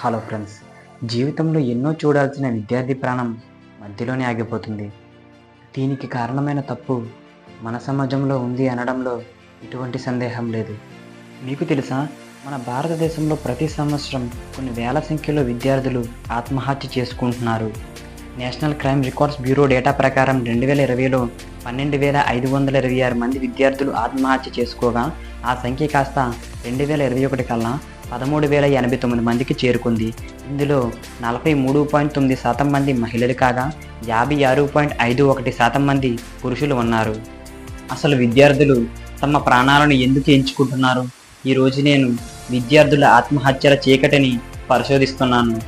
Hello friends, జీవితంలో ఎన్నో చూడాల్సిన విద్యార్థి ప్రాణం మధ్యలోనే ఆగిపోతుంది. దీనికి కారణమైన తప్పు మన సమాజంలో ఉంది అనడంలో ఎటువంటి సందేహం లేదు. మీకు తెలుసా, మన భారతదేశంలో ప్రతి సంవత్సరం కొన్ని వేల సంఖ్యలో విద్యార్థులు ఆత్మహత్య చేసుకుంటున్నారు. National crime records bureau data ప్రకారం 2020లో 12,526 మంది విద్యార్థులు ఆత్మహత్య చేసుకోగా, ఆ సంఖ్య కాస్త 2021 కల్లా 13,089 మందికి చేరుకుంది. ఇందులో 43.9% మంది మహిళలు కాగా 56.51% మంది పురుషులు ఉన్నారు. అసలు విద్యార్థులు తమ ప్రాణాలను ఎందుకు ఎంచుకుంటున్నారు? ఈరోజు నేను విద్యార్థుల ఆత్మహత్యల చీకటిని పరిశోధిస్తున్నాను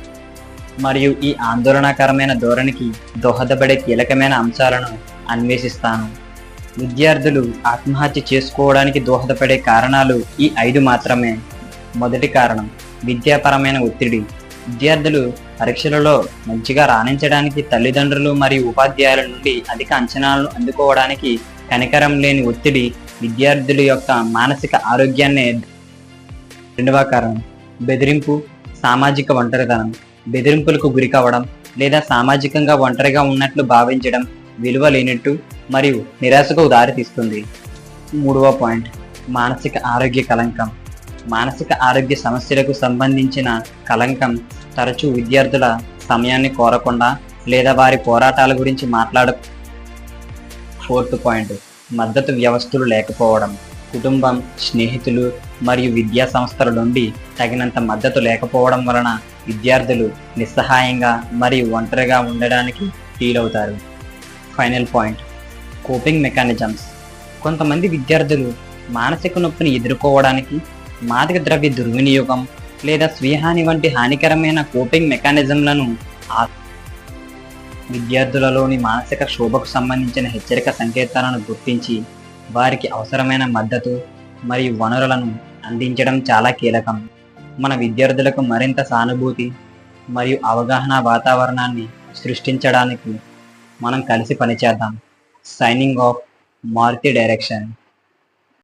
మరియు ఈ ఆందోళనకరమైన ధోరణికి దోహదపడే కీలకమైన అంశాలను అన్వేషిస్తాను. విద్యార్థులు ఆత్మహత్య చేసుకోవడానికి దోహదపడే కారణాలు ఈ 5 మాత్రమే. మొదటి కారణం, విద్యాపరమైన ఒత్తిడి. విద్యార్థులు పరీక్షలలో మంచిగా రాణించడానికి తల్లిదండ్రులు మరియు ఉపాధ్యాయుల నుండి అధిక అంచనాలను అందుకోవడానికి కనికరం లేని ఒత్తిడి విద్యార్థుల యొక్క మానసిక ఆరోగ్యాన్ని. రెండవ కారణం, బెదిరింపు, సామాజిక ఒంటరితనం. బెదిరింపులకు గురి కావడం లేదా సామాజికంగా ఒంటరిగా ఉన్నట్లు భావించడం విలువ లేనట్టు మరియు నిరాశకు దారితీస్తుంది. మూడవ పాయింట్, మానసిక ఆరోగ్య కలంకం. మానసిక ఆరోగ్య సమస్యలకు సంబంధించిన కలంకం తరచూ విద్యార్థుల సమయాన్ని కోరకుండా లేదా వారి పోరాటాల గురించి ఫోర్త్ పాయింట్, మద్దతు వ్యవస్థలు లేకపోవడం. కుటుంబం, స్నేహితులు మరియు విద్యా సంస్థల నుండి తగినంత మద్దతు లేకపోవడం వలన విద్యార్థులు నిస్సహాయంగా మరియు ఒంటరిగా ఉండడానికి ఫీల్ అవుతారు. Final point, coping mechanisms. కొంతమంది విద్యార్థులు మానసిక నొప్పిని ఎదుర్కోవడానికి మాదక ద్రవ్య దుర్వినియోగం లేదా స్వీయహాని వంటి హానికరమైన కోపింగ్ మెకానిజంలను. విద్యార్థులలోని మానసిక క్షోభకు సంబంధించిన హెచ్చరిక సంకేతాలను గుర్తించి వారికి అవసరమైన మద్దతు మరియు వనరులను అందించడం చాలా కీలకం. మన విద్యార్థులకు మరింత సానుభూతి మరియు అవగాహన వాతావరణాన్ని సృష్టించడానికి మనం కలిసి పనిచేద్దాం. Signing off, Maruti direction.